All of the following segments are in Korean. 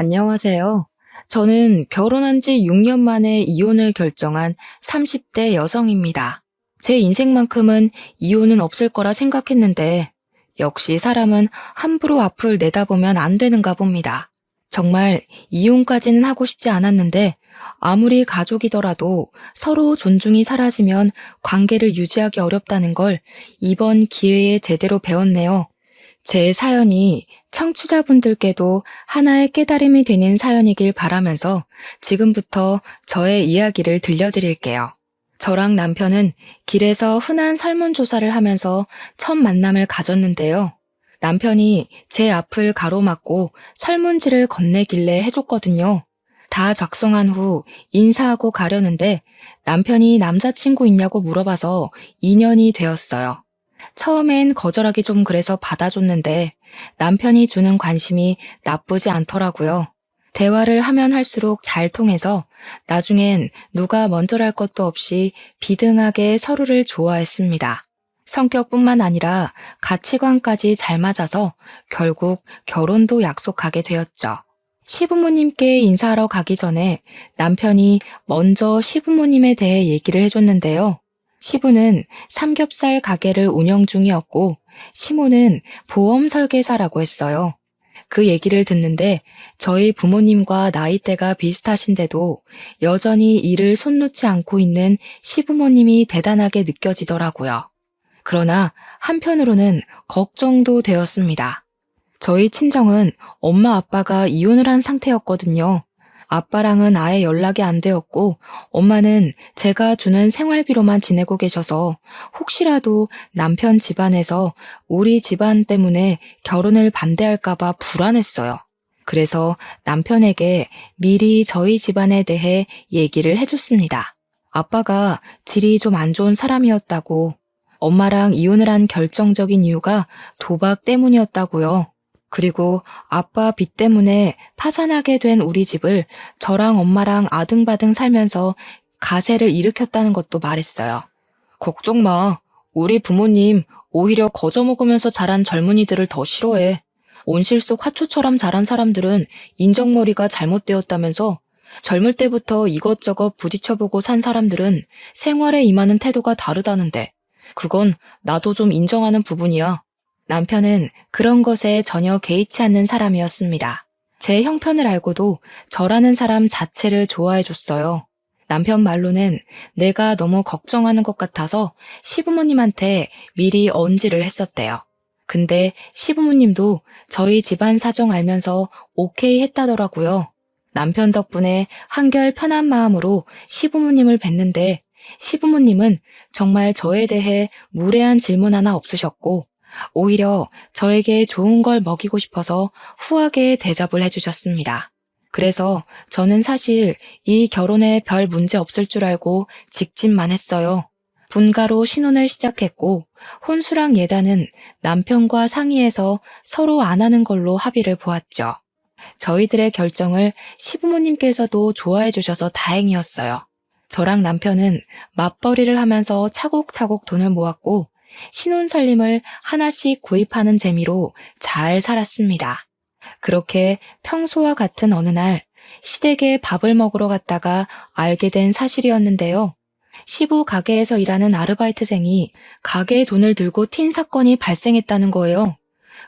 안녕하세요. 저는 결혼한 지 6년 만에 이혼을 결정한 30대 여성입니다. 제 인생만큼은 이혼은 없을 거라 생각했는데, 역시 사람은 함부로 앞을 내다보면 안 되는가 봅니다. 정말 이혼까지는 하고 싶지 않았는데, 아무리 가족이더라도 서로 존중이 사라지면 관계를 유지하기 어렵다는 걸 이번 기회에 제대로 배웠네요. 제 사연이 청취자분들께도 하나의 깨달음이 되는 사연이길 바라면서 지금부터 저의 이야기를 들려드릴게요. 저랑 남편은 길에서 흔한 설문조사를 하면서 첫 만남을 가졌는데요. 남편이 제 앞을 가로막고 설문지를 건네길래 해줬거든요. 다 작성한 후 인사하고 가려는데 남편이 남자친구 있냐고 물어봐서 인연이 되었어요. 처음엔 거절하기 좀 그래서 받아줬는데 남편이 주는 관심이 나쁘지 않더라고요. 대화를 하면 할수록 잘 통해서 나중엔 누가 먼저랄 것도 없이 비등하게 서로를 좋아했습니다. 성격뿐만 아니라 가치관까지 잘 맞아서 결국 결혼도 약속하게 되었죠. 시부모님께 인사하러 가기 전에 남편이 먼저 시부모님에 대해 얘기를 해줬는데요. 시부는 삼겹살 가게를 운영 중이었고 시모는 보험 설계사라고 했어요. 그 얘기를 듣는데 저희 부모님과 나이대가 비슷하신데도 여전히 일을 손 놓지 않고 있는 시부모님이 대단하게 느껴지더라고요. 그러나 한편으로는 걱정도 되었습니다. 저희 친정은 엄마 아빠가 이혼을 한 상태였거든요. 아빠랑은 아예 연락이 안 되었고 엄마는 제가 주는 생활비로만 지내고 계셔서 혹시라도 남편 집안에서 우리 집안 때문에 결혼을 반대할까봐 불안했어요. 그래서 남편에게 미리 저희 집안에 대해 얘기를 해줬습니다. 아빠가 질이 좀 안 좋은 사람이었다고, 엄마랑 이혼을 한 결정적인 이유가 도박 때문이었다고요. 그리고 아빠 빚 때문에 파산하게 된 우리 집을 저랑 엄마랑 아등바등 살면서 가세를 일으켰다는 것도 말했어요. 걱정 마. 우리 부모님 오히려 거저 먹으면서 자란 젊은이들을 더 싫어해. 온실 속 화초처럼 자란 사람들은 인정머리가 잘못되었다면서 젊을 때부터 이것저것 부딪혀보고 산 사람들은 생활에 임하는 태도가 다르다는데 그건 나도 좀 인정하는 부분이야. 남편은 그런 것에 전혀 개의치 않는 사람이었습니다. 제 형편을 알고도 저라는 사람 자체를 좋아해 줬어요. 남편 말로는 내가 너무 걱정하는 것 같아서 시부모님한테 미리 언지를 했었대요. 근데 시부모님도 저희 집안 사정 알면서 오케이 했다더라고요. 남편 덕분에 한결 편한 마음으로 시부모님을 뵀는데 시부모님은 정말 저에 대해 무례한 질문 하나 없으셨고 오히려 저에게 좋은 걸 먹이고 싶어서 후하게 대접을 해주셨습니다. 그래서 저는 사실 이 결혼에 별 문제 없을 줄 알고 직진만 했어요. 분가로 신혼을 시작했고 혼수랑 예단은 남편과 상의해서 서로 안 하는 걸로 합의를 보았죠. 저희들의 결정을 시부모님께서도 좋아해 주셔서 다행이었어요. 저랑 남편은 맞벌이를 하면서 차곡차곡 돈을 모았고 신혼살림을 하나씩 구입하는 재미로 잘 살았습니다. 그렇게 평소와 같은 어느 날 시댁에 밥을 먹으러 갔다가 알게 된 사실이었는데요. 시부 가게에서 일하는 아르바이트생이 가게에 돈을 들고 튄 사건이 발생했다는 거예요.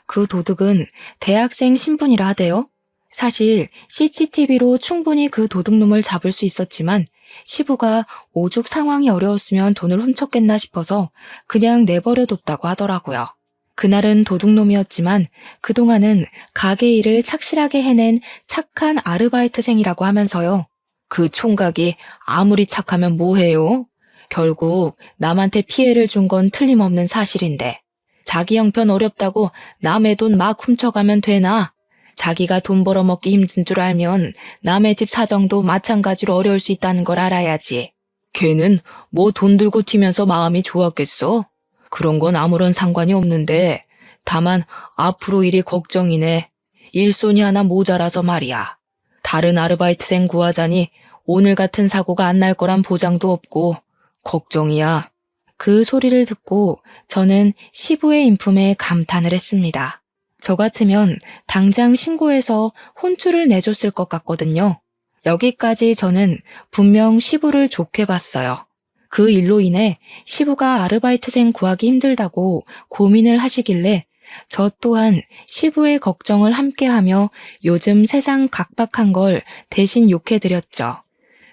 그 도둑은 대학생 신분이라 하대요. 사실 CCTV로 충분히 그 도둑놈을 잡을 수 있었지만 시부가 오죽 상황이 어려웠으면 돈을 훔쳤겠나 싶어서 그냥 내버려뒀다고 하더라고요. 그날은 도둑놈이었지만 그동안은 가게 일을 착실하게 해낸 착한 아르바이트생이라고 하면서요. 그 총각이 아무리 착하면 뭐해요? 결국 남한테 피해를 준 건 틀림없는 사실인데 자기 형편 어렵다고 남의 돈 막 훔쳐가면 되나? 자기가 돈 벌어먹기 힘든 줄 알면 남의 집 사정도 마찬가지로 어려울 수 있다는 걸 알아야지. 걔는 뭐 돈 들고 튀면서 마음이 좋았겠어? 그런 건 아무런 상관이 없는데 다만 앞으로 일이 걱정이네. 일손이 하나 모자라서 말이야. 다른 아르바이트생 구하자니 오늘 같은 사고가 안 날 거란 보장도 없고 걱정이야. 그 소리를 듣고 저는 시부의 인품에 감탄을 했습니다. 저 같으면 당장 신고해서 혼쭐을 내줬을 것 같거든요. 여기까지 저는 분명 시부를 좋게 봤어요. 그 일로 인해 시부가 아르바이트생 구하기 힘들다고 고민을 하시길래 저 또한 시부의 걱정을 함께하며 요즘 세상 각박한 걸 대신 욕해드렸죠.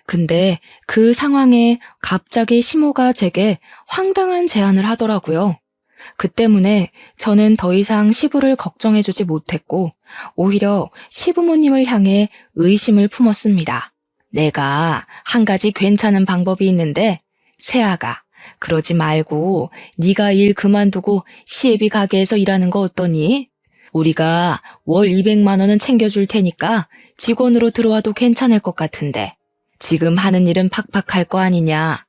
근데 그 상황에 갑자기 시모가 제게 황당한 제안을 하더라고요. 그 때문에 저는 더 이상 시부를 걱정해주지 못했고 오히려 시부모님을 향해 의심을 품었습니다. 내가 한 가지 괜찮은 방법이 있는데 세아가 그러지 말고 네가 일 그만두고 시애비 가게에서 일하는 거 어떠니? 우리가 월 200만 원은 챙겨줄 테니까 직원으로 들어와도 괜찮을 것 같은데 지금 하는 일은 팍팍할 거 아니냐?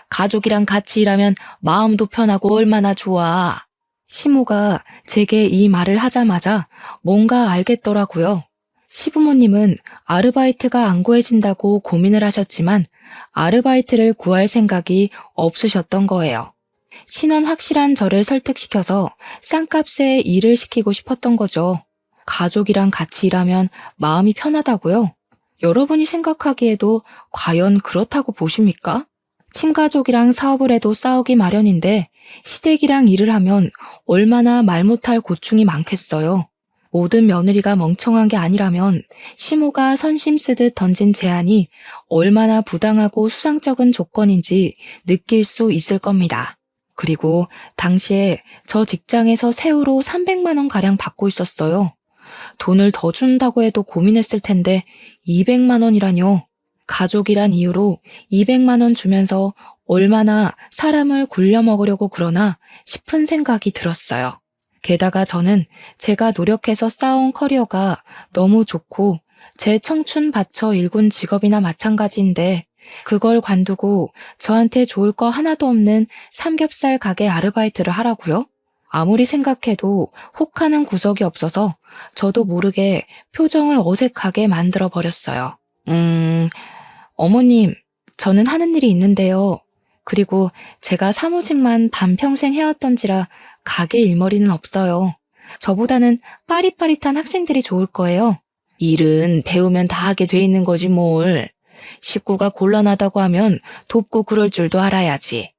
가족이랑 같이 일하면 마음도 편하고 얼마나 좋아. 시모가 제게 이 말을 하자마자 뭔가 알겠더라고요. 시부모님은 아르바이트가 안 구해진다고 고민을 하셨지만 아르바이트를 구할 생각이 없으셨던 거예요. 신원 확실한 저를 설득시켜서 싼값에 일을 시키고 싶었던 거죠. 가족이랑 같이 일하면 마음이 편하다고요? 여러분이 생각하기에도 과연 그렇다고 보십니까? 친가족이랑 사업을 해도 싸우기 마련인데 시댁이랑 일을 하면 얼마나 말 못할 고충이 많겠어요. 모든 며느리가 멍청한 게 아니라면 시모가 선심 쓰듯 던진 제안이 얼마나 부당하고 수상쩍은 조건인지 느낄 수 있을 겁니다. 그리고 당시에 저 직장에서 세후로 300만 원 가량 받고 있었어요. 돈을 더 준다고 해도 고민했을 텐데 200만 원이라뇨. 가족이란 이유로 200만 원 주면서 얼마나 사람을 굴려먹으려고 그러나 싶은 생각이 들었어요. 게다가 저는 제가 노력해서 쌓아온 커리어가 너무 좋고 제 청춘 바쳐 일군 직업이나 마찬가지인데 그걸 관두고 저한테 좋을 거 하나도 없는 삼겹살 가게 아르바이트를 하라고요? 아무리 생각해도 혹하는 구석이 없어서 저도 모르게 표정을 어색하게 만들어 버렸어요. 어머님, 저는 하는 일이 있는데요. 그리고 제가 사무직만 반평생 해왔던지라 가게 일머리는 없어요. 저보다는 빠릿빠릿한 학생들이 좋을 거예요. 일은 배우면 다 하게 돼 있는 거지 뭘. 식구가 곤란하다고 하면 돕고 그럴 줄도 알아야지.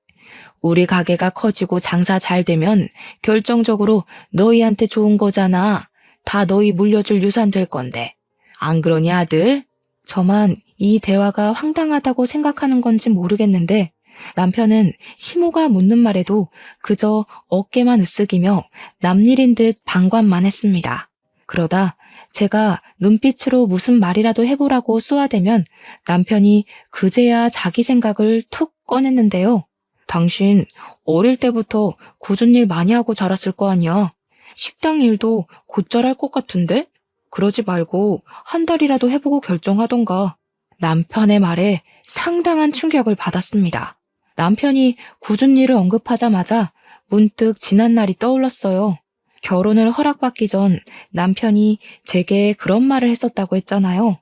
우리 가게가 커지고 장사 잘 되면 결정적으로 너희한테 좋은 거잖아. 다 너희 물려줄 유산 될 건데. 안 그러니 아들? 저만 이 대화가 황당하다고 생각하는 건지 모르겠는데 남편은 시모가 묻는 말에도 그저 어깨만 으쓱이며 남일인 듯 방관만 했습니다. 그러다 제가 눈빛으로 무슨 말이라도 해보라고 쏘아대면 남편이 그제야 자기 생각을 툭 꺼냈는데요. 당신 어릴 때부터 굳은 일 많이 하고 자랐을 거 아니야. 식당 일도 곧잘 할 것 같은데? 그러지 말고 한 달이라도 해보고 결정하던가. 남편의 말에 상당한 충격을 받았습니다. 남편이 굳은 일을 언급하자마자 문득 지난 날이 떠올랐어요. 결혼을 허락받기 전 남편이 제게 그런 말을 했었다고 했잖아요.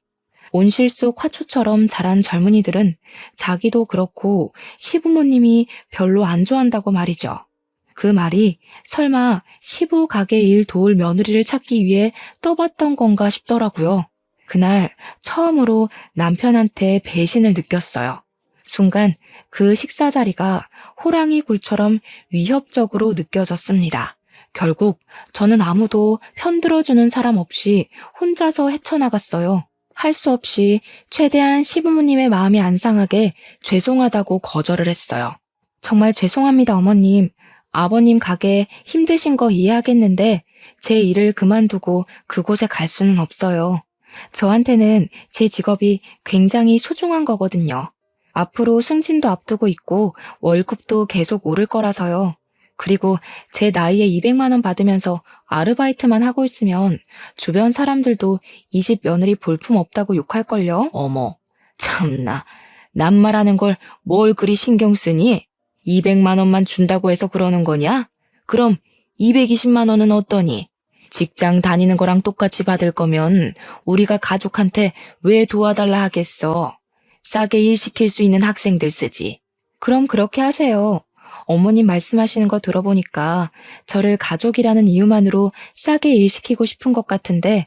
온실 속 화초처럼 자란 젊은이들은 자기도 그렇고 시부모님이 별로 안 좋아한다고 말이죠. 그 말이 설마 시부 가게 일 도울 며느리를 찾기 위해 떠봤던 건가 싶더라고요. 그날 처음으로 남편한테 배신을 느꼈어요. 순간 그 식사 자리가 호랑이 굴처럼 위협적으로 느껴졌습니다. 결국 저는 아무도 편들어주는 사람 없이 혼자서 헤쳐나갔어요. 할 수 없이 최대한 시부모님의 마음이 안 상하게 죄송하다고 거절을 했어요. 정말 죄송합니다, 어머님. 아버님 가게 힘드신 거 이해하겠는데 제 일을 그만두고 그곳에 갈 수는 없어요. 저한테는 제 직업이 굉장히 소중한 거거든요. 앞으로 승진도 앞두고 있고 월급도 계속 오를 거라서요. 그리고 제 나이에 200만 원 받으면서 아르바이트만 하고 있으면 주변 사람들도 이 집 며느리 볼품 없다고 욕할걸요? 어머, 참나. 남말하는 걸 뭘 그리 신경 쓰니? 200만 원만 준다고 해서 그러는 거냐? 그럼 220만 원은 어떠니? 직장 다니는 거랑 똑같이 받을 거면 우리가 가족한테 왜 도와달라 하겠어? 싸게 일 시킬 수 있는 학생들 쓰지. 그럼 그렇게 하세요. 어머님 말씀하시는 거 들어보니까 저를 가족이라는 이유만으로 싸게 일시키고 싶은 것 같은데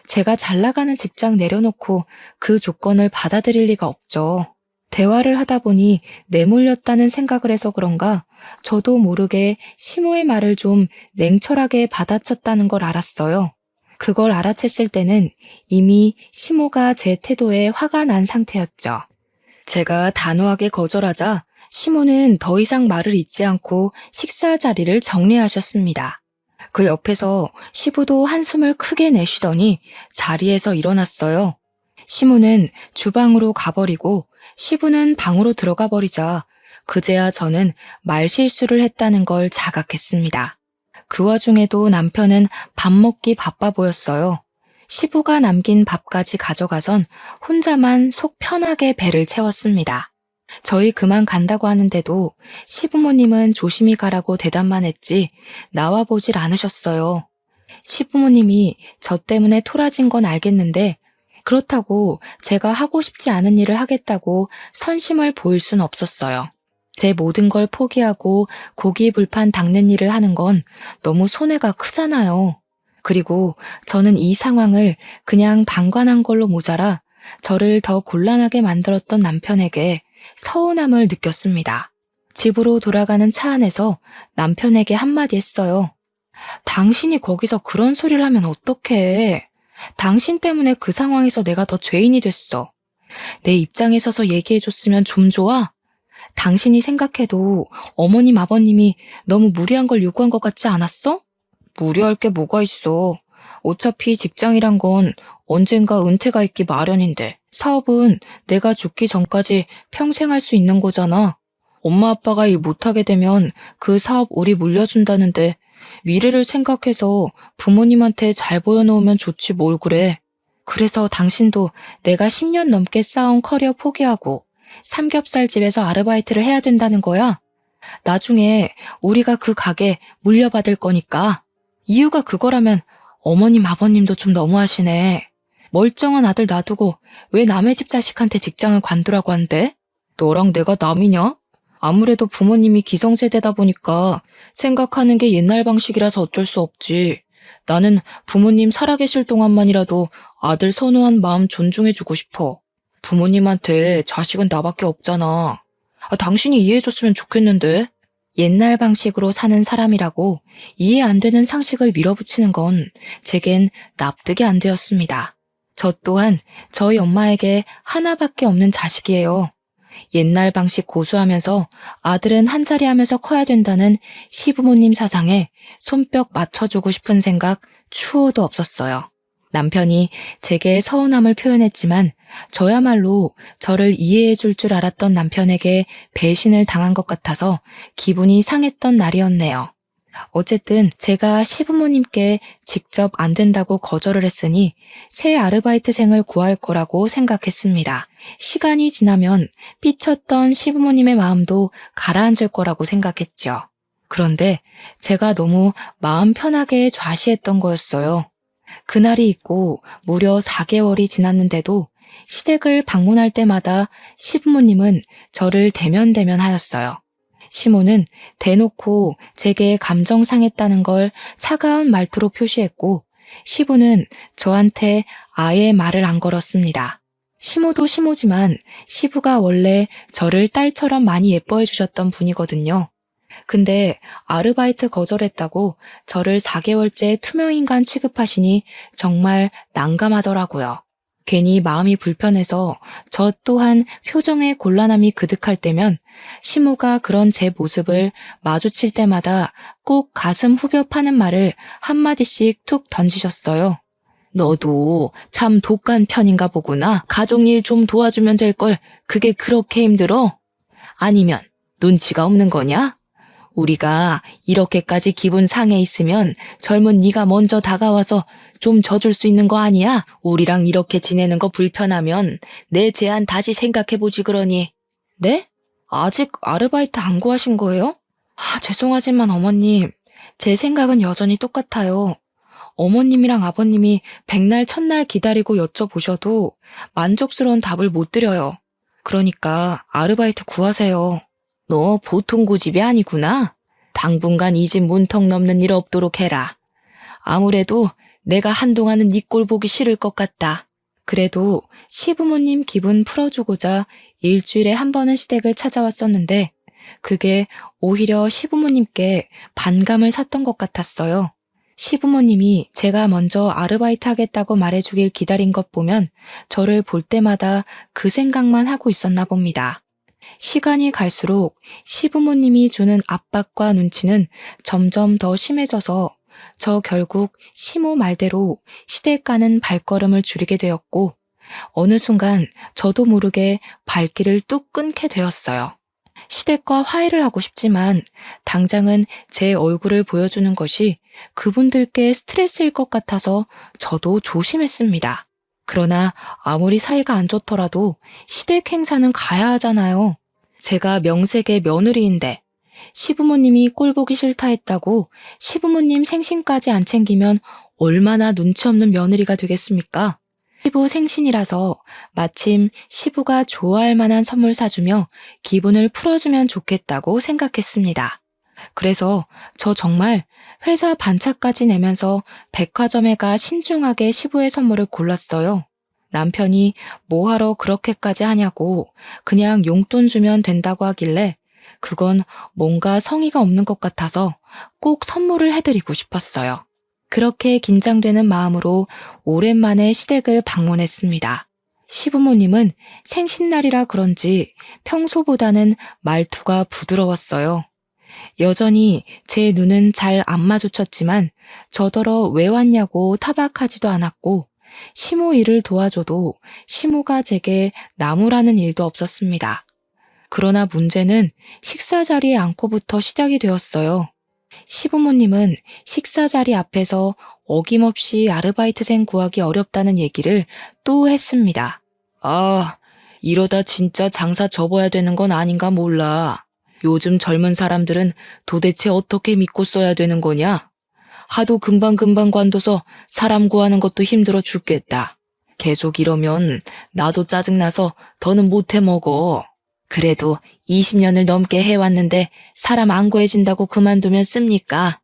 제가 잘 나가는 직장 내려놓고 그 조건을 받아들일 리가 없죠. 대화를 하다 보니 내몰렸다는 생각을 해서 그런가 저도 모르게 시모의 말을 좀 냉철하게 받아쳤다는 걸 알았어요. 그걸 알아챘을 때는 이미 시모가 제 태도에 화가 난 상태였죠. 제가 단호하게 거절하자 시모는 더 이상 말을 잇지 않고 식사 자리를 정리하셨습니다. 그 옆에서 시부도 한숨을 크게 내쉬더니 자리에서 일어났어요. 시모는 주방으로 가버리고 시부는 방으로 들어가 버리자 그제야 저는 말실수를 했다는 걸 자각했습니다. 그 와중에도 남편은 밥 먹기 바빠 보였어요. 시부가 남긴 밥까지 가져가선 혼자만 속 편하게 배를 채웠습니다. 저희 그만 간다고 하는데도 시부모님은 조심히 가라고 대답만 했지 나와보질 않으셨어요. 시부모님이 저 때문에 토라진 건 알겠는데 그렇다고 제가 하고 싶지 않은 일을 하겠다고 선심을 보일 순 없었어요. 제 모든 걸 포기하고 고기 불판 닦는 일을 하는 건 너무 손해가 크잖아요. 그리고 저는 이 상황을 그냥 방관한 걸로 모자라 저를 더 곤란하게 만들었던 남편에게 서운함을 느꼈습니다. 집으로 돌아가는 차 안에서 남편에게 한마디 했어요. 당신이 거기서 그런 소리를 하면 어떡해. 당신 때문에 그 상황에서 내가 더 죄인이 됐어. 내 입장에 서서 얘기해줬으면 좀 좋아? 당신이 생각해도 어머님 아버님이 너무 무리한 걸 요구한 것 같지 않았어? 무리할 게 뭐가 있어. 어차피 직장이란 건 언젠가 은퇴가 있기 마련인데 사업은 내가 죽기 전까지 평생 할 수 있는 거잖아. 엄마 아빠가 일 못하게 되면 그 사업 우리 물려준다는데 미래를 생각해서 부모님한테 잘 보여놓으면 좋지 뭘 그래. 그래서 당신도 내가 10년 넘게 쌓은 커리어 포기하고 삼겹살집에서 아르바이트를 해야 된다는 거야? 나중에 우리가 그 가게 물려받을 거니까. 이유가 그거라면 어머님 아버님도 좀 너무하시네. 멀쩡한 아들 놔두고 왜 남의 집 자식한테 직장을 관두라고 한대? 너랑 내가 남이냐? 아무래도 부모님이 기성세대다 보니까 생각하는 게 옛날 방식이라서 어쩔 수 없지. 나는 부모님 살아계실 동안만이라도 아들 선호한 마음 존중해주고 싶어. 부모님한테 자식은 나밖에 없잖아. 당신이 이해해줬으면 좋겠는데. 옛날 방식으로 사는 사람이라고 이해 안 되는 상식을 밀어붙이는 건 제겐 납득이 안 되었습니다. 저 또한 저희 엄마에게 하나밖에 없는 자식이에요. 옛날 방식 고수하면서 아들은 한자리 하면서 커야 된다는 시부모님 사상에 손뼉 맞춰주고 싶은 생각 추호도 없었어요. 남편이 제게 서운함을 표현했지만 저야말로 저를 이해해 줄 줄 알았던 남편에게 배신을 당한 것 같아서 기분이 상했던 날이었네요. 어쨌든 제가 시부모님께 직접 안 된다고 거절을 했으니 새 아르바이트생을 구할 거라고 생각했습니다. 시간이 지나면 삐쳤던 시부모님의 마음도 가라앉을 거라고 생각했죠. 그런데 제가 너무 마음 편하게 좌시했던 거였어요. 그날이 있고 무려 4개월이 지났는데도 시댁을 방문할 때마다 시부모님은 저를 대면대면하였어요. 시모는 대놓고 제게 감정 상했다는 걸 차가운 말투로 표시했고 시부는 저한테 아예 말을 안 걸었습니다. 시모도 시모지만 시부가 원래 저를 딸처럼 많이 예뻐해 주셨던 분이거든요. 근데 아르바이트 거절했다고 저를 4개월째 투명인간 취급하시니 정말 난감하더라고요. 괜히 마음이 불편해서 저 또한 표정에 곤란함이 그득할 때면 시모가 그런 제 모습을 마주칠 때마다 꼭 가슴 후벼 파는 말을 한마디씩 툭 던지셨어요. 너도 참 독한 편인가 보구나. 가족일 좀 도와주면 될 걸 그게 그렇게 힘들어? 아니면 눈치가 없는 거냐? 우리가 이렇게까지 기분 상해 있으면 젊은 네가 먼저 다가와서 좀 져줄 수 있는 거 아니야? 우리랑 이렇게 지내는 거 불편하면 내 제안 다시 생각해보지 그러니. 네? 아직 아르바이트 안 구하신 거예요? 죄송하지만 어머님, 제 생각은 여전히 똑같아요. 어머님이랑 아버님이 백날 첫날 기다리고 여쭤보셔도 만족스러운 답을 못 드려요. 그러니까 아르바이트 구하세요. 너 보통 고집이 아니구나. 당분간 이 집 문턱 넘는 일 없도록 해라. 아무래도 내가 한동안은 네 꼴 보기 싫을 것 같다. 그래도 시부모님 기분 풀어주고자 일주일에 한 번은 시댁을 찾아왔었는데 그게 오히려 시부모님께 반감을 샀던 것 같았어요. 시부모님이 제가 먼저 아르바이트 하겠다고 말해주길 기다린 것 보면 저를 볼 때마다 그 생각만 하고 있었나 봅니다. 시간이 갈수록 시부모님이 주는 압박과 눈치는 점점 더 심해져서 저 결국 시모 말대로 시댁 가는 발걸음을 줄이게 되었고 어느 순간 저도 모르게 발길을 뚝 끊게 되었어요. 시댁과 화해를 하고 싶지만 당장은 제 얼굴을 보여주는 것이 그분들께 스트레스일 것 같아서 저도 조심했습니다. 그러나 아무리 사이가 안 좋더라도 시댁 행사는 가야 하잖아요. 제가 명색의 며느리인데 시부모님이 꼴 보기 싫다 했다고 시부모님 생신까지 안 챙기면 얼마나 눈치 없는 며느리가 되겠습니까? 시부 생신이라서 마침 시부가 좋아할 만한 선물 사주며 기분을 풀어주면 좋겠다고 생각했습니다. 그래서 저 정말 회사 반차까지 내면서 백화점에 가 신중하게 시부의 선물을 골랐어요. 남편이 뭐하러 그렇게까지 하냐고 그냥 용돈 주면 된다고 하길래 그건 뭔가 성의가 없는 것 같아서 꼭 선물을 해드리고 싶었어요. 그렇게 긴장되는 마음으로 오랜만에 시댁을 방문했습니다. 시부모님은 생신날이라 그런지 평소보다는 말투가 부드러웠어요. 여전히 제 눈은 잘 안 마주쳤지만 저더러 왜 왔냐고 타박하지도 않았고 시모 일을 도와줘도 시모가 제게 나무라는 일도 없었습니다. 그러나 문제는 식사 자리에 앉고부터 시작이 되었어요. 시부모님은 식사 자리 앞에서 어김없이 아르바이트생 구하기 어렵다는 얘기를 또 했습니다. 아, 이러다 진짜 장사 접어야 되는 건 아닌가 몰라. 요즘 젊은 사람들은 도대체 어떻게 믿고 써야 되는 거냐? 하도 금방금방 관둬서 사람 구하는 것도 힘들어 죽겠다. 계속 이러면 나도 짜증나서 더는 못 해먹어. 그래도 20년을 넘게 해왔는데 사람 안 구해진다고 그만두면 씁니까?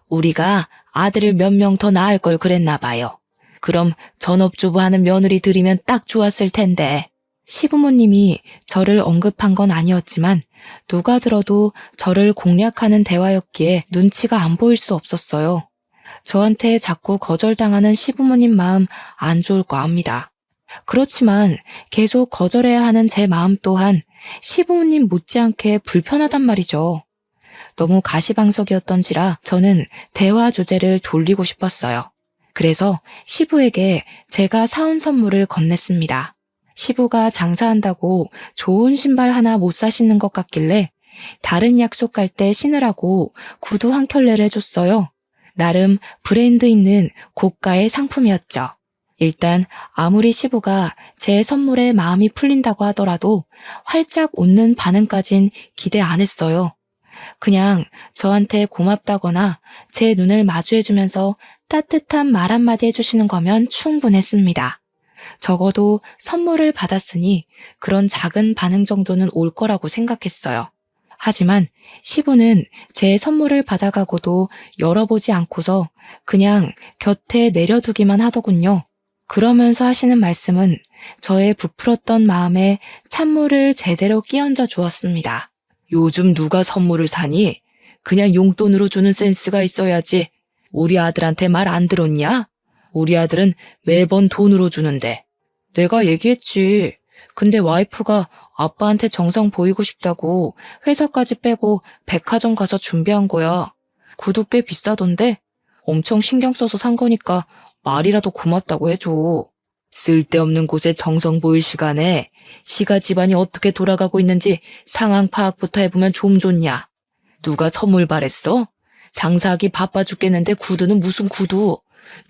우리가 아들을 몇 명 더 낳을 걸 그랬나 봐요. 그럼 전업주부 하는 며느리 들이면 딱 좋았을 텐데. 시부모님이 저를 언급한 건 아니었지만 누가 들어도 저를 공략하는 대화였기에 눈치가 안 보일 수 없었어요. 저한테 자꾸 거절당하는 시부모님 마음 안 좋을 거 압니다. 그렇지만 계속 거절해야 하는 제 마음 또한 시부모님 못지않게 불편하단 말이죠. 너무 가시방석이었던지라 저는 대화 주제를 돌리고 싶었어요. 그래서 시부에게 제가 사온 선물을 건넸습니다. 시부가 장사한다고 좋은 신발 하나 못 사시는 것 같길래 다른 약속 갈 때 신으라고 구두 한 켤레를 해줬어요. 나름 브랜드 있는 고가의 상품이었죠. 일단 아무리 시부가 제 선물에 마음이 풀린다고 하더라도 활짝 웃는 반응까진 기대 안 했어요. 그냥 저한테 고맙다거나 제 눈을 마주해주면서 따뜻한 말 한마디 해주시는 거면 충분했습니다. 적어도 선물을 받았으니 그런 작은 반응 정도는 올 거라고 생각했어요. 하지만 시부는 제 선물을 받아가고도 열어보지 않고서 그냥 곁에 내려두기만 하더군요. 그러면서 하시는 말씀은 저의 부풀었던 마음에 찬물을 제대로 끼얹어 주었습니다. 요즘 누가 선물을 사니? 그냥 용돈으로 주는 센스가 있어야지. 우리 아들한테 말 안 들었냐? 우리 아들은 매번 돈으로 주는데. 내가 얘기했지. 근데 와이프가 아빠한테 정성 보이고 싶다고 회사까지 빼고 백화점 가서 준비한 거야. 구두 꽤 비싸던데? 엄청 신경 써서 산 거니까 말이라도 고맙다고 해줘. 쓸데없는 곳에 정성 보일 시간에 시가 집안이 어떻게 돌아가고 있는지 상황 파악부터 해보면 좀 좋냐. 누가 선물 바랬어? 장사하기 바빠 죽겠는데 구두는 무슨 구두?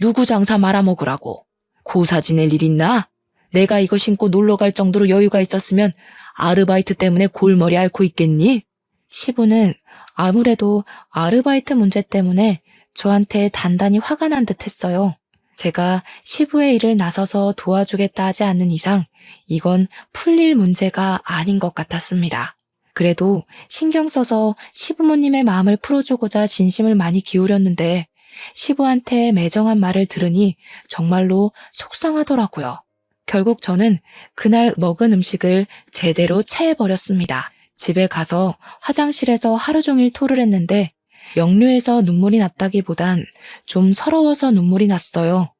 누구 장사 말아먹으라고. 고사 지낼 일 있나? 내가 이거 신고 놀러 갈 정도로 여유가 있었으면 아르바이트 때문에 골머리 앓고 있겠니? 시부는 아무래도 아르바이트 문제 때문에 저한테 단단히 화가 난 듯 했어요. 제가 시부의 일을 나서서 도와주겠다 하지 않는 이상 이건 풀릴 문제가 아닌 것 같았습니다. 그래도 신경 써서 시부모님의 마음을 풀어주고자 진심을 많이 기울였는데 시부한테 매정한 말을 들으니 정말로 속상하더라고요. 결국 저는 그날 먹은 음식을 제대로 체해버렸습니다. 집에 가서 화장실에서 하루 종일 토를 했는데 역류해서 눈물이 났다기보단 좀 서러워서 눈물이 났어요.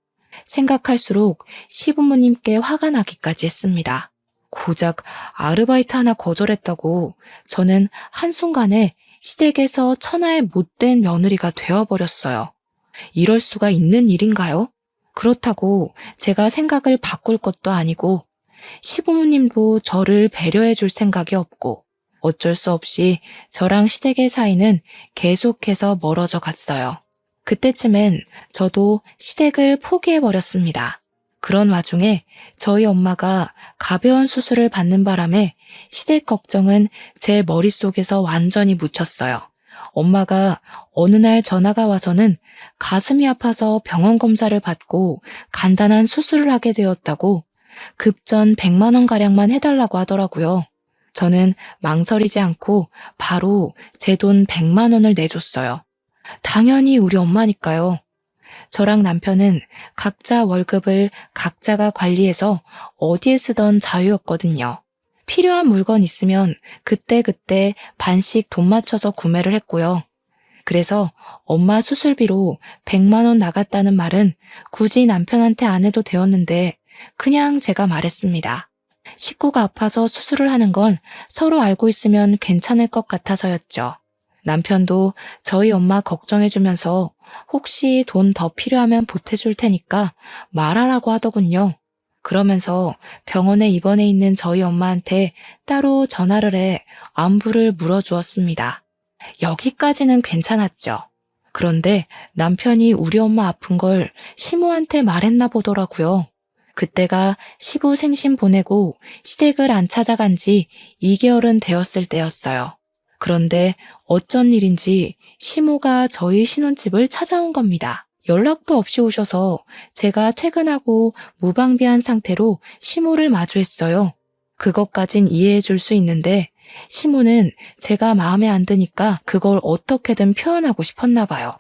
생각할수록 시부모님께 화가 나기까지 했습니다. 고작 아르바이트 하나 거절했다고 저는 한순간에 시댁에서 천하의 못된 며느리가 되어버렸어요. 이럴 수가 있는 일인가요? 그렇다고 제가 생각을 바꿀 것도 아니고 시부모님도 저를 배려해 줄 생각이 없고 어쩔 수 없이 저랑 시댁의 사이는 계속해서 멀어져 갔어요. 그때쯤엔 저도 시댁을 포기해버렸습니다. 그런 와중에 저희 엄마가 가벼운 수술을 받는 바람에 시댁 걱정은 제 머릿속에서 완전히 묻혔어요. 엄마가 어느 날 전화가 와서는 가슴이 아파서 병원 검사를 받고 간단한 수술을 하게 되었다고 급전 100만 원가량만 해달라고 하더라고요. 저는 망설이지 않고 바로 제 돈 100만 원을 내줬어요. 당연히 우리 엄마니까요. 저랑 남편은 각자 월급을 각자가 관리해서 어디에 쓰던 자유였거든요. 필요한 물건 있으면 그때그때 반씩 돈 맞춰서 구매를 했고요. 그래서 엄마 수술비로 100만 원 나갔다는 말은 굳이 남편한테 안 해도 되었는데 그냥 제가 말했습니다. 식구가 아파서 수술을 하는 건 서로 알고 있으면 괜찮을 것 같아서였죠. 남편도 저희 엄마 걱정해주면서 혹시 돈 더 필요하면 보태줄 테니까 말하라고 하더군요. 그러면서 병원에 입원해 있는 저희 엄마한테 따로 전화를 해 안부를 물어주었습니다. 여기까지는 괜찮았죠. 그런데 남편이 우리 엄마 아픈 걸 시모한테 말했나 보더라고요. 그때가 시부 생신 보내고 시댁을 안 찾아간 지 2개월은 되었을 때였어요. 그런데 어쩐 일인지 시모가 저희 신혼집을 찾아온 겁니다. 연락도 없이 오셔서 제가 퇴근하고 무방비한 상태로 시모를 마주했어요. 그것까진 이해해 줄 수 있는데 시모는 제가 마음에 안 드니까 그걸 어떻게든 표현하고 싶었나 봐요.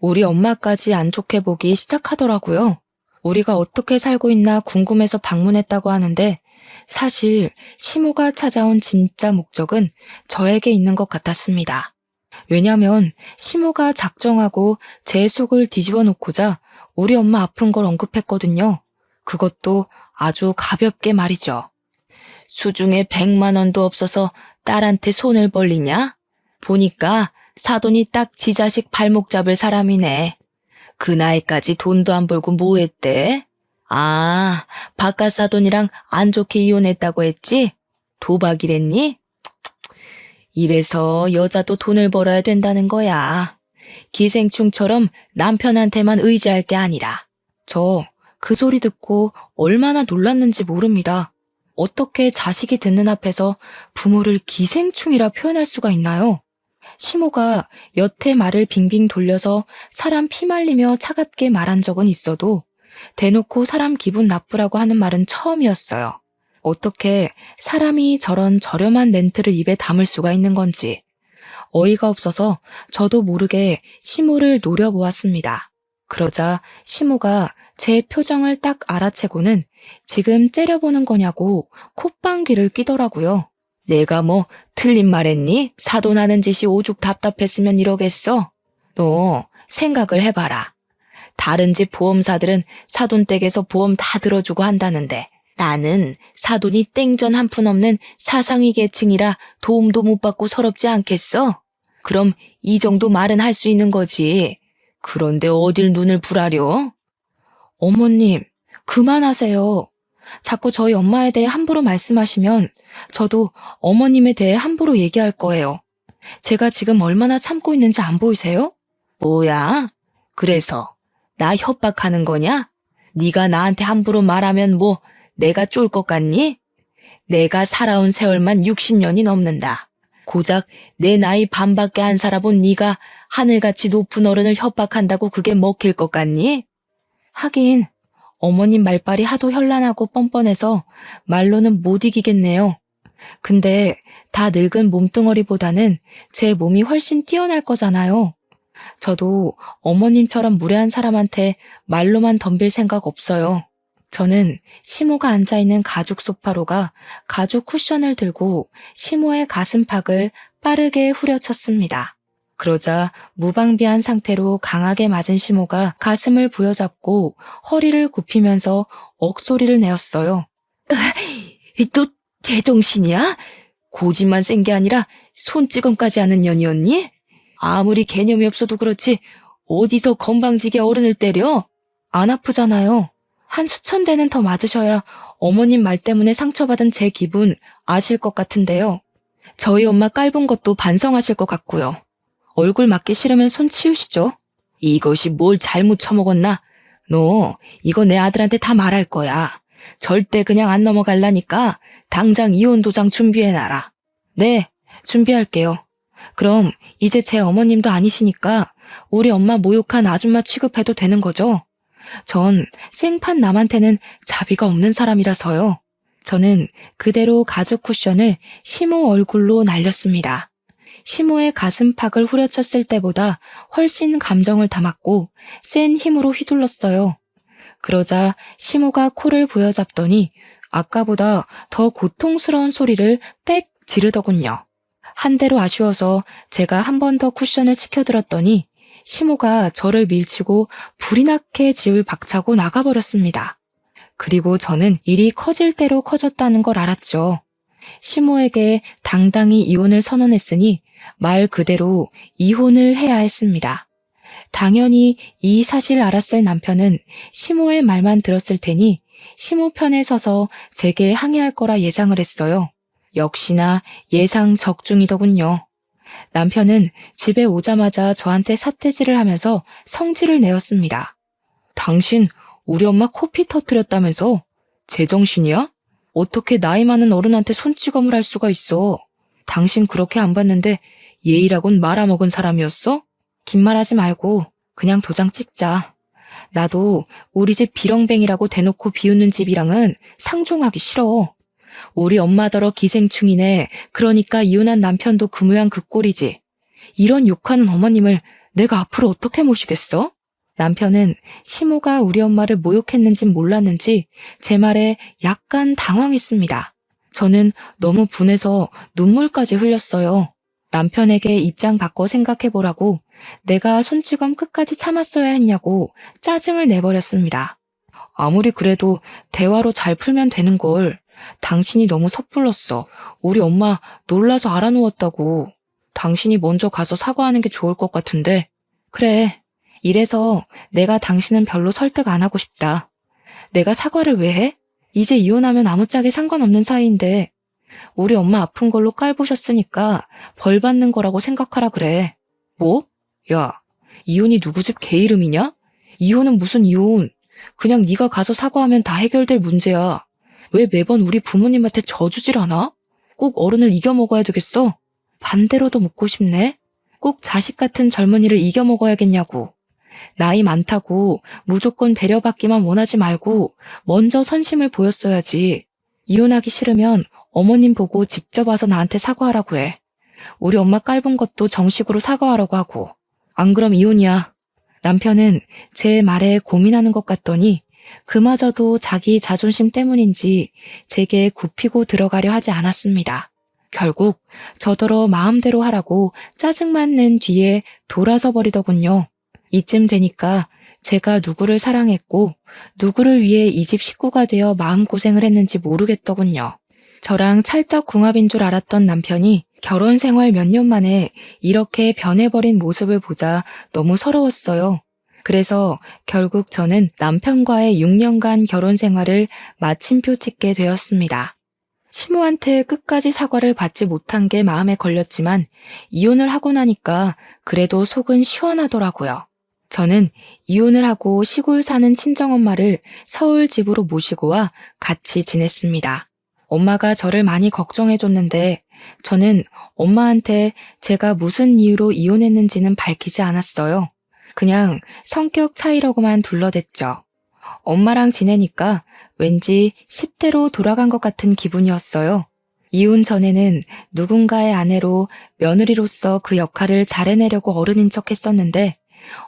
우리 엄마까지 안 좋게 보기 시작하더라고요. 우리가 어떻게 살고 있나 궁금해서 방문했다고 하는데 사실 시모가 찾아온 진짜 목적은 저에게 있는 것 같았습니다. 왜냐면 시모가 작정하고 제 속을 뒤집어 놓고자 우리 엄마 아픈 걸 언급했거든요. 그것도 아주 가볍게 말이죠. 수중에 100만 원도 없어서 딸한테 손을 벌리냐? 보니까 사돈이 딱 지 자식 발목 잡을 사람이네. 그 나이까지 돈도 안 벌고 뭐 했대? 아, 바깥 사돈이랑 안 좋게 이혼했다고 했지? 도박이랬니? 이래서 여자도 돈을 벌어야 된다는 거야. 기생충처럼 남편한테만 의지할 게 아니라. 저 그 소리 듣고 얼마나 놀랐는지 모릅니다. 어떻게 자식이 듣는 앞에서 부모를 기생충이라 표현할 수가 있나요? 시모가 여태 말을 빙빙 돌려서 사람 피말리며 차갑게 말한 적은 있어도 대놓고 사람 기분 나쁘라고 하는 말은 처음이었어요. 어떻게 사람이 저런 저렴한 멘트를 입에 담을 수가 있는 건지 어이가 없어서 저도 모르게 시모를 노려보았습니다. 그러자 시모가 제 표정을 딱 알아채고는 지금 째려보는 거냐고 콧방귀를 뀌더라고요. 내가 뭐 틀린 말 했니? 사돈하는 짓이 오죽 답답했으면 이러겠어? 너 생각을 해봐라. 다른 집 보험사들은 사돈 댁에서 보험 다 들어주고 한다는데 나는 사돈이 땡전 한 푼 없는 사상위 계층이라 도움도 못 받고 서럽지 않겠어? 그럼 이 정도 말은 할 수 있는 거지. 그런데 어딜 눈을 부라려? 어머님, 그만하세요. 자꾸 저희 엄마에 대해 함부로 말씀하시면 저도 어머님에 대해 함부로 얘기할 거예요. 제가 지금 얼마나 참고 있는지 안 보이세요? 뭐야? 그래서 나 협박하는 거냐? 네가 나한테 함부로 말하면 뭐 내가 쫄 것 같니? 내가 살아온 세월만 60년이 넘는다. 고작 내 나이 반밖에 안 살아본 네가 하늘같이 높은 어른을 협박한다고 그게 먹힐 것 같니? 하긴 어머님 말발이 하도 현란하고 뻔뻔해서 말로는 못 이기겠네요. 근데 다 늙은 몸뚱어리보다는 제 몸이 훨씬 뛰어날 거잖아요. 저도 어머님처럼 무례한 사람한테 말로만 덤빌 생각 없어요. 저는 시모가 앉아있는 가죽 소파로가 가죽 쿠션을 들고 시모의 가슴팍을 빠르게 후려쳤습니다. 그러자 무방비한 상태로 강하게 맞은 시모가 가슴을 부여잡고 허리를 굽히면서 억소리를 내었어요. 너 제정신이야? 고집만 센 게 아니라 손찌검까지 하는 년이었니? 아무리 개념이 없어도 그렇지 어디서 건방지게 어른을 때려? 안 아프잖아요. 한 수천 대는 더 맞으셔야 어머님 말 때문에 상처받은 제 기분 아실 것 같은데요. 저희 엄마 깔본 것도 반성하실 것 같고요. 얼굴 맞기 싫으면 손 치우시죠. 이것이 뭘 잘못 처먹었나? 너 이거 내 아들한테 다 말할 거야. 절대 그냥 안 넘어갈라니까 당장 이혼 도장 준비해놔라. 네, 준비할게요. 그럼 이제 제 어머님도 아니시니까 우리 엄마 모욕한 아줌마 취급해도 되는 거죠? 전 생판 남한테는 자비가 없는 사람이라서요. 저는 그대로 가죽 쿠션을 시모 얼굴로 날렸습니다. 시모의 가슴팍을 후려쳤을 때보다 훨씬 감정을 담았고 센 힘으로 휘둘렀어요. 그러자 시모가 코를 부여잡더니 아까보다 더 고통스러운 소리를 빽 지르더군요. 한 대로 아쉬워서 제가 한 번 더 쿠션을 치켜들었더니 시모가 저를 밀치고 불이 나게 집을 박차고 나가버렸습니다. 그리고 저는 일이 커질 대로 커졌다는 걸 알았죠. 시모에게 당당히 이혼을 선언했으니 말 그대로 이혼을 해야 했습니다. 당연히 이 사실을 알았을 남편은 시모의 말만 들었을 테니 시모 편에 서서 제게 항의할 거라 예상을 했어요. 역시나 예상 적중이더군요. 남편은 집에 오자마자 저한테 삿대질을 하면서 성질을 내었습니다. 당신 우리 엄마 코피 터뜨렸다면서? 제정신이야? 어떻게 나이 많은 어른한테 손찌검을 할 수가 있어? 당신 그렇게 안 봤는데 예의라곤 말아먹은 사람이었어? 긴 말하지 말고 그냥 도장 찍자. 나도 우리 집 비렁뱅이라고 대놓고 비웃는 집이랑은 상종하기 싫어. 우리 엄마더러 기생충이네. 그러니까 이혼한 남편도 그 모양 그 꼴이지. 이런 욕하는 어머님을 내가 앞으로 어떻게 모시겠어? 남편은 시모가 우리 엄마를 모욕했는진 몰랐는지 제 말에 약간 당황했습니다. 저는 너무 분해서 눈물까지 흘렸어요. 남편에게 입장 바꿔 생각해보라고 내가 손찌검 끝까지 참았어야 했냐고 짜증을 내버렸습니다. 아무리 그래도 대화로 잘 풀면 되는 걸. 당신이 너무 섣불렀어. 우리 엄마 놀라서 알아누웠다고. 당신이 먼저 가서 사과하는 게 좋을 것 같은데. 그래. 이래서 내가 당신은 별로 설득 안 하고 싶다. 내가 사과를 왜 해? 이제 이혼하면 아무짝에 상관없는 사이인데 우리 엄마 아픈 걸로 깔보셨으니까 벌 받는 거라고 생각하라 그래. 뭐? 야, 이혼이 누구 집 개 이름이냐? 이혼은 무슨 이혼. 그냥 네가 가서 사과하면 다 해결될 문제야. 왜 매번 우리 부모님한테 져주질 않아? 꼭 어른을 이겨먹어야 되겠어? 반대로도 묻고 싶네. 꼭 자식 같은 젊은이를 이겨먹어야겠냐고. 나이 많다고 무조건 배려받기만 원하지 말고 먼저 선심을 보였어야지. 이혼하기 싫으면 어머님 보고 직접 와서 나한테 사과하라고 해. 우리 엄마 깔본 것도 정식으로 사과하라고 하고. 안 그럼 이혼이야. 남편은 제 말에 고민하는 것 같더니 그마저도 자기 자존심 때문인지 제게 굽히고 들어가려 하지 않았습니다. 결국 저더러 마음대로 하라고 짜증만 낸 뒤에 돌아서 버리더군요. 이쯤 되니까 제가 누구를 사랑했고 누구를 위해 이 집 식구가 되어 마음고생을 했는지 모르겠더군요. 저랑 찰떡궁합인 줄 알았던 남편이 결혼 생활 몇 년 만에 이렇게 변해버린 모습을 보자 너무 서러웠어요. 그래서 결국 저는 남편과의 6년간 결혼 생활을 마침표 찍게 되었습니다. 시모한테 끝까지 사과를 받지 못한 게 마음에 걸렸지만 이혼을 하고 나니까 그래도 속은 시원하더라고요. 저는 이혼을 하고 시골 사는 친정엄마를 서울 집으로 모시고 와 같이 지냈습니다. 엄마가 저를 많이 걱정해줬는데 저는 엄마한테 제가 무슨 이유로 이혼했는지는 밝히지 않았어요. 그냥 성격 차이라고만 둘러댔죠. 엄마랑 지내니까 왠지 10대로 돌아간 것 같은 기분이었어요. 이혼 전에는 누군가의 아내로 며느리로서 그 역할을 잘 해내려고 어른인 척 했었는데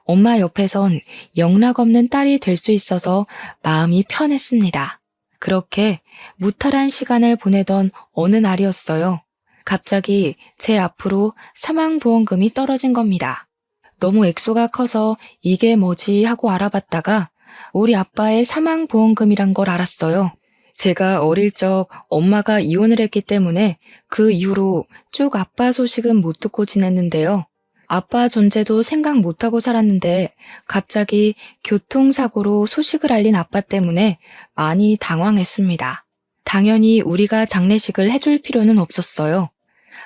엄마 옆에선 영락없는 딸이 될 수 있어서 마음이 편했습니다. 그렇게 무탈한 시간을 보내던 어느 날이었어요. 갑자기 제 앞으로 사망보험금이 떨어진 겁니다. 너무 액수가 커서 이게 뭐지 하고 알아봤다가 우리 아빠의 사망보험금이란 걸 알았어요. 제가 어릴 적 엄마가 이혼을 했기 때문에 그 이후로 쭉 아빠 소식은 못 듣고 지냈는데요. 아빠 존재도 생각 못하고 살았는데 갑자기 교통사고로 소식을 알린 아빠 때문에 많이 당황했습니다. 당연히 우리가 장례식을 해줄 필요는 없었어요.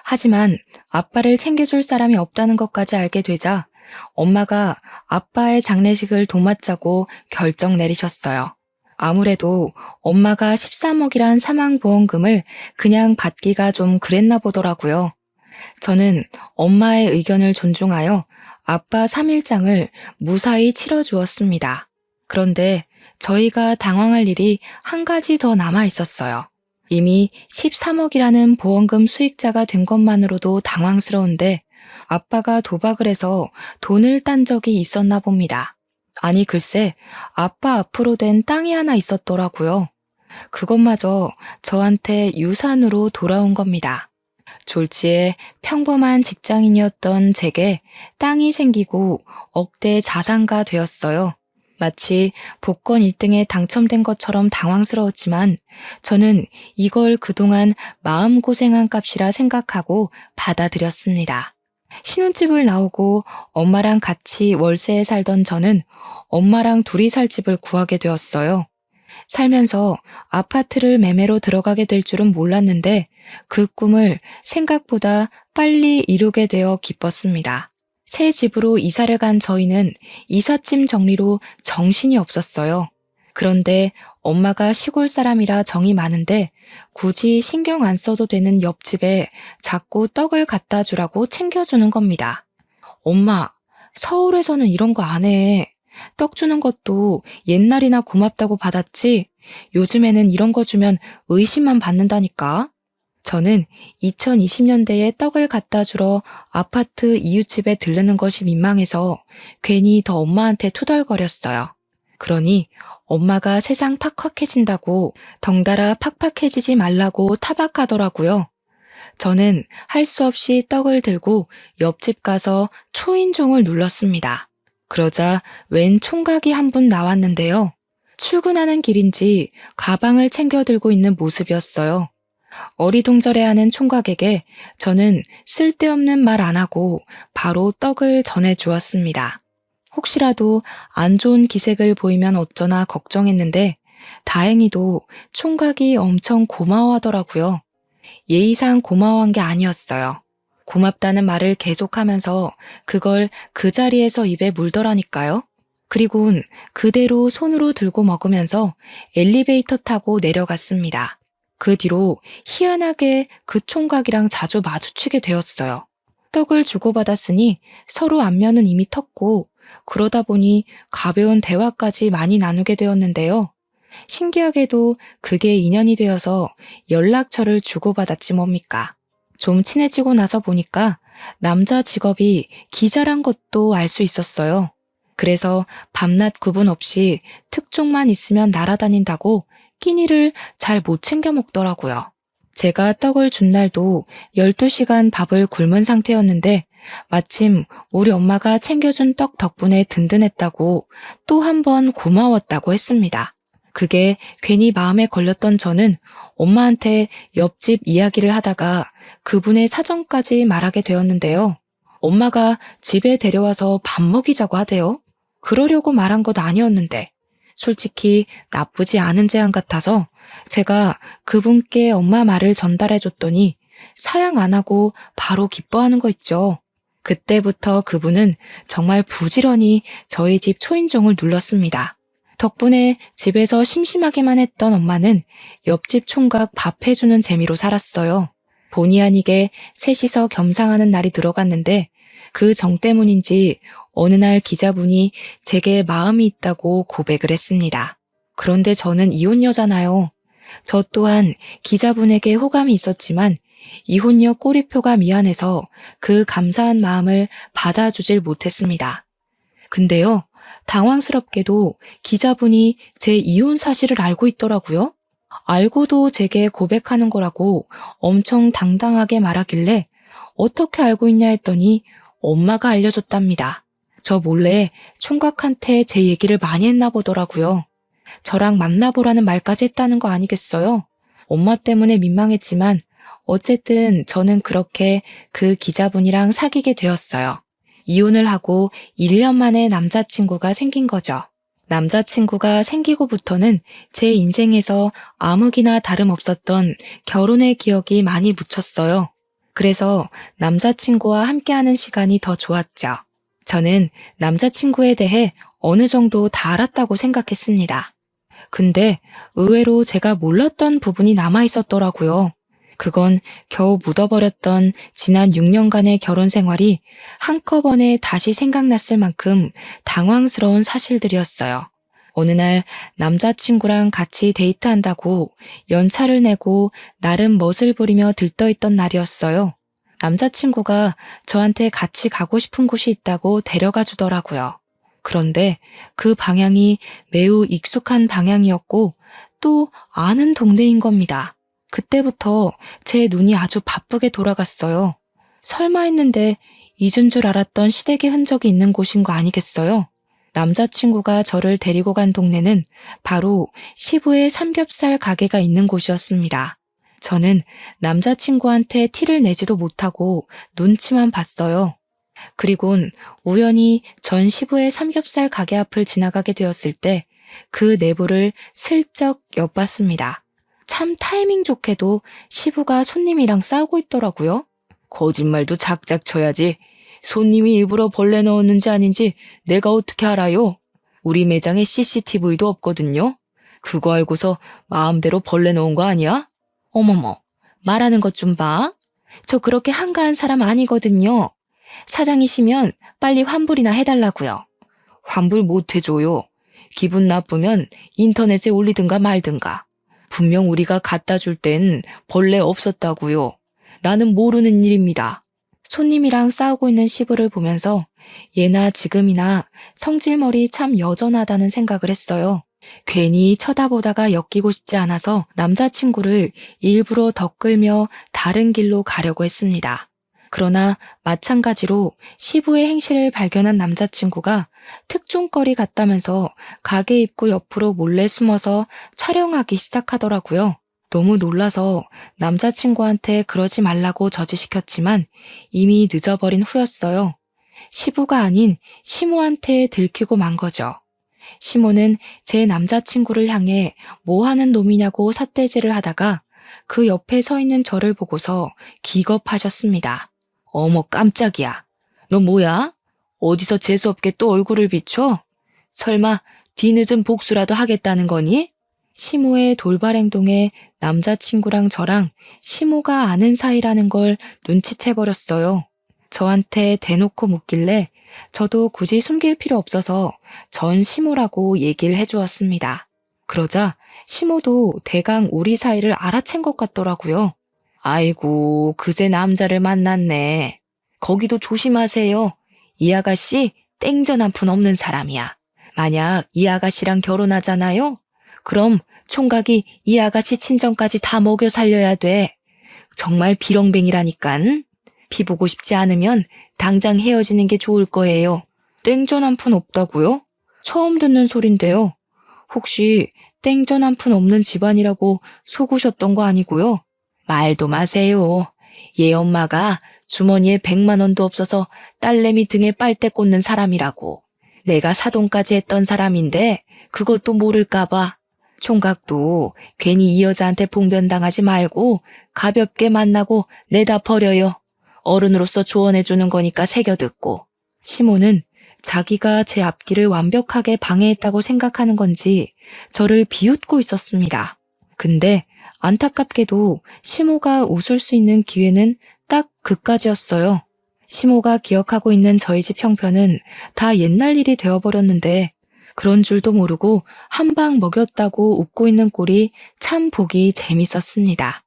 하지만 아빠를 챙겨줄 사람이 없다는 것까지 알게 되자 엄마가 아빠의 장례식을 도맡자고 결정 내리셨어요. 아무래도 엄마가 13억이란 사망보험금을 그냥 받기가 좀 그랬나 보더라고요. 저는 엄마의 의견을 존중하여 아빠 3일장을 무사히 치러주었습니다. 그런데 저희가 당황할 일이 한 가지 더 남아 있었어요. 이미 13억이라는 보험금 수익자가 된 것만으로도 당황스러운데 아빠가 도박을 해서 돈을 딴 적이 있었나 봅니다. 아니 글쎄 아빠 앞으로 된 땅이 하나 있었더라고요. 그것마저 저한테 유산으로 돌아온 겁니다. 졸지에 평범한 직장인이었던 제게 땅이 생기고 억대 자산가 되었어요. 마치 복권 1등에 당첨된 것처럼 당황스러웠지만 저는 이걸 그동안 마음고생한 값이라 생각하고 받아들였습니다. 신혼집을 나오고 엄마랑 같이 월세에 살던 저는 엄마랑 둘이 살 집을 구하게 되었어요. 살면서 아파트를 매매로 들어가게 될 줄은 몰랐는데 그 꿈을 생각보다 빨리 이루게 되어 기뻤습니다. 새 집으로 이사를 간 저희는 이삿짐 정리로 정신이 없었어요. 그런데 엄마가 시골 사람이라 정이 많은데 굳이 신경 안 써도 되는 옆집에 자꾸 떡을 갖다 주라고 챙겨주는 겁니다. 엄마, 서울에서는 이런 거 안 해. 떡 주는 것도 옛날이나 고맙다고 받았지 요즘에는 이런 거 주면 의심만 받는다니까. 저는 2020년대에 떡을 갖다 주러 아파트 이웃집에 들르는 것이 민망해서 괜히 더 엄마한테 투덜거렸어요. 그러니 엄마가 세상 팍팍해진다고 덩달아 팍팍해지지 말라고 타박하더라고요. 저는 할 수 없이 떡을 들고 옆집 가서 초인종을 눌렀습니다. 그러자 웬 총각이 한 분 나왔는데요. 출근하는 길인지 가방을 챙겨 들고 있는 모습이었어요. 어리둥절해하는 총각에게 저는 쓸데없는 말 안 하고 바로 떡을 전해주었습니다. 혹시라도 안 좋은 기색을 보이면 어쩌나 걱정했는데 다행히도 총각이 엄청 고마워하더라고요. 예의상 고마워한 게 아니었어요. 고맙다는 말을 계속하면서 그걸 그 자리에서 입에 물더라니까요. 그리곤 그대로 손으로 들고 먹으면서 엘리베이터 타고 내려갔습니다. 그 뒤로 희한하게 그 총각이랑 자주 마주치게 되었어요. 떡을 주고받았으니 서로 안면은 이미 텄고 그러다 보니 가벼운 대화까지 많이 나누게 되었는데요. 신기하게도 그게 인연이 되어서 연락처를 주고받았지 뭡니까. 좀 친해지고 나서 보니까 남자 직업이 기자란 것도 알 수 있었어요. 그래서 밤낮 구분 없이 특종만 있으면 날아다닌다고 끼니를 잘 못 챙겨 먹더라고요. 제가 떡을 준 날도 12시간 밥을 굶은 상태였는데 마침 우리 엄마가 챙겨준 떡 덕분에 든든했다고 또 한 번 고마웠다고 했습니다. 그게 괜히 마음에 걸렸던 저는 엄마한테 옆집 이야기를 하다가 그분의 사정까지 말하게 되었는데요. 엄마가 집에 데려와서 밥 먹이자고 하대요. 그러려고 말한 것 아니었는데 솔직히 나쁘지 않은 제안 같아서 제가 그분께 엄마 말을 전달해 줬더니 사양 안 하고 바로 기뻐하는 거 있죠. 그때부터 그분은 정말 부지런히 저희 집 초인종을 눌렀습니다. 덕분에 집에서 심심하게만 했던 엄마는 옆집 총각 밥 해주는 재미로 살았어요. 본의 아니게 셋이서 겸상하는 날이 들어갔는데 그 정 때문인지 어느 날 기자분이 제게 마음이 있다고 고백을 했습니다. 그런데 저는 이혼 여잖아요. 저 또한 기자분에게 호감이 있었지만 이혼녀 꼬리표가 미안해서 그 감사한 마음을 받아주질 못했습니다. 근데요, 당황스럽게도 기자분이 제 이혼 사실을 알고 있더라고요. 알고도 제게 고백하는 거라고 엄청 당당하게 말하길래 어떻게 알고 있냐 했더니 엄마가 알려줬답니다. 저 몰래 총각한테 제 얘기를 많이 했나 보더라고요. 저랑 만나보라는 말까지 했다는 거 아니겠어요? 엄마 때문에 민망했지만 어쨌든 저는 그렇게 그 기자분이랑 사귀게 되었어요. 이혼을 하고 1년 만에 남자친구가 생긴 거죠. 남자친구가 생기고부터는 제 인생에서 아무기나 다름없었던 결혼의 기억이 많이 묻혔어요. 그래서 남자친구와 함께하는 시간이 더 좋았죠. 저는 남자친구에 대해 어느 정도 다 알았다고 생각했습니다. 근데 의외로 제가 몰랐던 부분이 남아 있었더라고요. 그건 겨우 묻어버렸던 지난 6년간의 결혼 생활이 한꺼번에 다시 생각났을 만큼 당황스러운 사실들이었어요. 어느 날 남자친구랑 같이 데이트한다고 연차를 내고 나름 멋을 부리며 들떠있던 날이었어요. 남자친구가 저한테 같이 가고 싶은 곳이 있다고 데려가 주더라고요. 그런데 그 방향이 매우 익숙한 방향이었고 또 아는 동네인 겁니다. 그때부터 제 눈이 아주 바쁘게 돌아갔어요. 설마 했는데 잊은 줄 알았던 시댁의 흔적이 있는 곳인 거 아니겠어요? 남자친구가 저를 데리고 간 동네는 바로 시부의 삼겹살 가게가 있는 곳이었습니다. 저는 남자친구한테 티를 내지도 못하고 눈치만 봤어요. 그리곤 우연히 전 시부의 삼겹살 가게 앞을 지나가게 되었을 때 그 내부를 슬쩍 엿봤습니다. 참 타이밍 좋게도 시부가 손님이랑 싸우고 있더라고요. 거짓말도 작작 쳐야지. 손님이 일부러 벌레 넣었는지 아닌지 내가 어떻게 알아요? 우리 매장에 CCTV도 없거든요. 그거 알고서 마음대로 벌레 넣은 거 아니야? 어머머, 말하는 것 좀 봐. 저 그렇게 한가한 사람 아니거든요. 사장이시면 빨리 환불이나 해달라고요. 환불 못 해줘요. 기분 나쁘면 인터넷에 올리든가 말든가. 분명 우리가 갖다 줄 땐 벌레 없었다고요. 나는 모르는 일입니다. 손님이랑 싸우고 있는 시부를 보면서 예나 지금이나 성질머리 참 여전하다는 생각을 했어요. 괜히 쳐다보다가 엮이고 싶지 않아서 남자친구를 일부러 덧끌며 다른 길로 가려고 했습니다. 그러나 마찬가지로 시부의 행실을 발견한 남자친구가 특종거리 같다면서 가게 입구 옆으로 몰래 숨어서 촬영하기 시작하더라고요. 너무 놀라서 남자친구한테 그러지 말라고 저지시켰지만 이미 늦어버린 후였어요. 시부가 아닌 시모한테 들키고 만 거죠. 시모는 제 남자친구를 향해 뭐 하는 놈이냐고 삿대질을 하다가 그 옆에 서 있는 저를 보고서 기겁하셨습니다. 어머 깜짝이야. 너 뭐야? 어디서 재수없게 또 얼굴을 비춰? 설마 뒤늦은 복수라도 하겠다는 거니? 시모의 돌발 행동에 남자친구랑 저랑 시모가 아는 사이라는 걸 눈치채버렸어요. 저한테 대놓고 묻길래 저도 굳이 숨길 필요 없어서 전 시모라고 얘기를 해주었습니다. 그러자 시모도 대강 우리 사이를 알아챈 것 같더라고요. 아이고, 그새 남자를 만났네. 거기도 조심하세요. 이 아가씨 땡전 한 푼 없는 사람이야. 만약 이 아가씨랑 결혼하잖아요? 그럼 총각이 이 아가씨 친정까지 다 먹여 살려야 돼. 정말 비렁뱅이라니깐. 피 보고 싶지 않으면 당장 헤어지는 게 좋을 거예요. 땡전 한 푼 없다고요? 처음 듣는 소린데요. 혹시 땡전 한 푼 없는 집안이라고 속으셨던 거 아니고요? 말도 마세요. 얘 엄마가 주머니에 100만 원도 없어서 딸내미 등에 빨대 꽂는 사람이라고. 내가 사돈까지 했던 사람인데 그것도 모를까 봐. 총각도 괜히 이 여자한테 봉변당하지 말고 가볍게 만나고 내다 버려요. 어른으로서 조언해주는 거니까 새겨듣고. 시모는 자기가 제 앞길을 완벽하게 방해했다고 생각하는 건지 저를 비웃고 있었습니다. 근데 안타깝게도 시모가 웃을 수 있는 기회는 딱 그까지였어요. 시모가 기억하고 있는 저희 집 형편은 다 옛날 일이 되어버렸는데 그런 줄도 모르고 한 방 먹였다고 웃고 있는 꼴이 참 보기 재밌었습니다.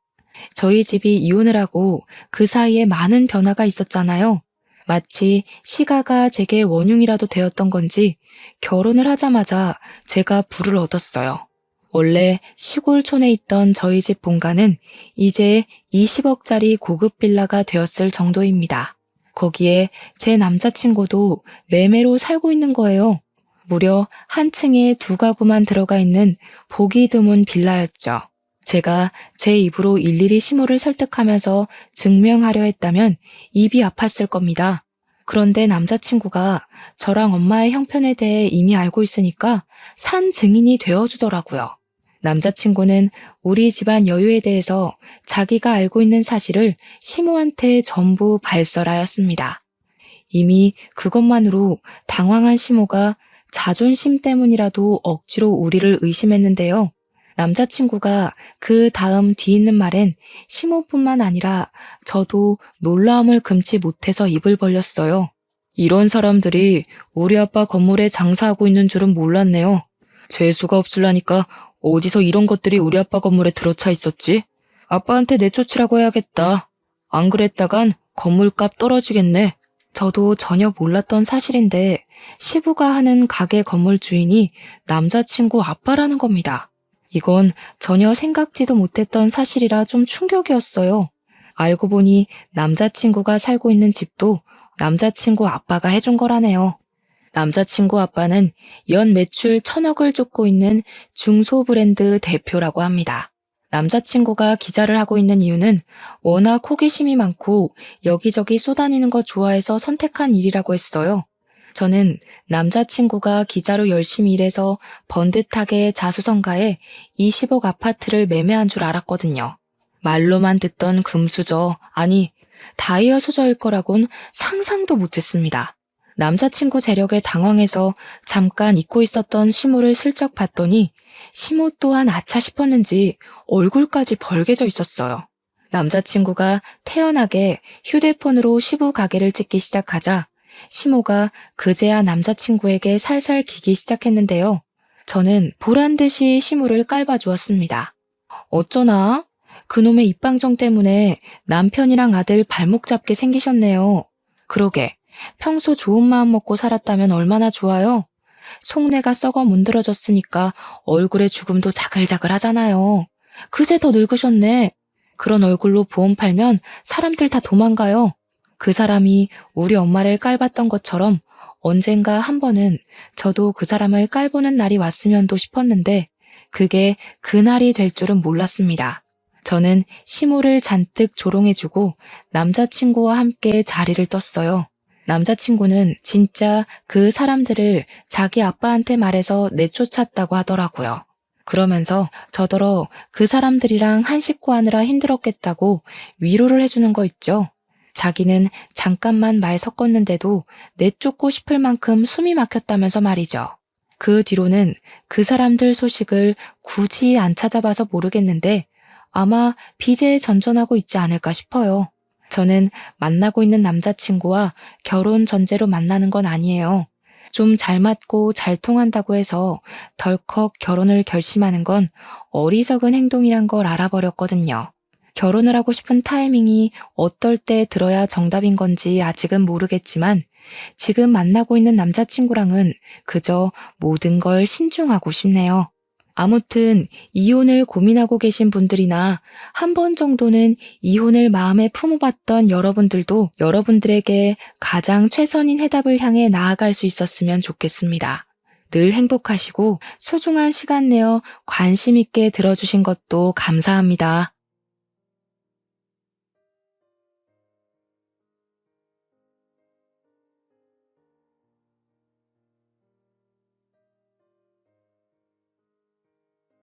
저희 집이 이혼을 하고 그 사이에 많은 변화가 있었잖아요. 마치 시가가 제게 원흉이라도 되었던 건지 결혼을 하자마자 제가 부를 얻었어요. 원래 시골촌에 있던 저희 집 본가는 이제 20억짜리 고급 빌라가 되었을 정도입니다. 거기에 제 남자친구도 매매로 살고 있는 거예요. 무려 한 층에 두 가구만 들어가 있는 보기 드문 빌라였죠. 제가 제 입으로 일일이 시모를 설득하면서 증명하려 했다면 입이 아팠을 겁니다. 그런데 남자친구가 저랑 엄마의 형편에 대해 이미 알고 있으니까 산 증인이 되어주더라고요. 남자친구는 우리 집안 여유에 대해서 자기가 알고 있는 사실을 시모한테 전부 발설하였습니다. 이미 그것만으로 당황한 시모가 자존심 때문이라도 억지로 우리를 의심했는데요. 남자친구가 그 다음 뒤있는 말엔 시모뿐만 아니라 저도 놀라움을 금치 못해서 입을 벌렸어요. 이런 사람들이 우리 아빠 건물에 장사하고 있는 줄은 몰랐네요. 재수가 없을라니까 어디서 이런 것들이 우리 아빠 건물에 들어차 있었지? 아빠한테 내쫓으라고 해야겠다. 안 그랬다간 건물값 떨어지겠네. 저도 전혀 몰랐던 사실인데 시부가 하는 가게 건물 주인이 남자친구 아빠라는 겁니다. 이건 전혀 생각지도 못했던 사실이라 좀 충격이었어요. 알고 보니 남자친구가 살고 있는 집도 남자친구 아빠가 해준 거라네요. 남자친구 아빠는 연 매출 1,000억을 쫓고 있는 중소브랜드 대표라고 합니다. 남자친구가 기자를 하고 있는 이유는 워낙 호기심이 많고 여기저기 쏘다니는 거 좋아해서 선택한 일이라고 했어요. 저는 남자친구가 기자로 열심히 일해서 번듯하게 자수성가해 20억 아파트를 매매한 줄 알았거든요. 말로만 듣던 금수저, 아니 다이아 수저일 거라곤 상상도 못했습니다. 남자친구 재력에 당황해서 잠깐 잊고 있었던 시모를 슬쩍 봤더니 시모 또한 아차 싶었는지 얼굴까지 벌개져 있었어요. 남자친구가 태연하게 휴대폰으로 시부 가게를 찍기 시작하자 시모가 그제야 남자친구에게 살살 기기 시작했는데요. 저는 보란듯이 시모를 깔봐주었습니다. 어쩌나? 그놈의 입방정 때문에 남편이랑 아들 발목 잡게 생기셨네요. 그러게, 평소 좋은 마음 먹고 살았다면 얼마나 좋아요? 속내가 썩어 문드러졌으니까 얼굴에 죽음도 자글자글 하잖아요. 그새 더 늙으셨네. 그런 얼굴로 보험 팔면 사람들 다 도망가요. 그 사람이 우리 엄마를 깔봤던 것처럼 언젠가 한 번은 저도 그 사람을 깔보는 날이 왔으면도 싶었는데 그게 그날이 될 줄은 몰랐습니다. 저는 시모를 잔뜩 조롱해주고 남자친구와 함께 자리를 떴어요. 남자친구는 진짜 그 사람들을 자기 아빠한테 말해서 내쫓았다고 하더라고요. 그러면서 저더러 그 사람들이랑 한식구 하느라 힘들었겠다고 위로를 해주는 거 있죠. 자기는 잠깐만 말 섞었는데도 내쫓고 싶을 만큼 숨이 막혔다면서 말이죠. 그 뒤로는 그 사람들 소식을 굳이 안 찾아봐서 모르겠는데 아마 비제에 전전하고 있지 않을까 싶어요. 저는 만나고 있는 남자친구와 결혼 전제로 만나는 건 아니에요. 좀 잘 맞고 잘 통한다고 해서 덜컥 결혼을 결심하는 건 어리석은 행동이란 걸 알아버렸거든요. 결혼을 하고 싶은 타이밍이 어떨 때 들어야 정답인 건지 아직은 모르겠지만 지금 만나고 있는 남자친구랑은 그저 모든 걸 신중하고 싶네요. 아무튼 이혼을 고민하고 계신 분들이나 한 번 정도는 이혼을 마음에 품어봤던 여러분들도 여러분들에게 가장 최선인 해답을 향해 나아갈 수 있었으면 좋겠습니다. 늘 행복하시고 소중한 시간 내어 관심 있게 들어주신 것도 감사합니다.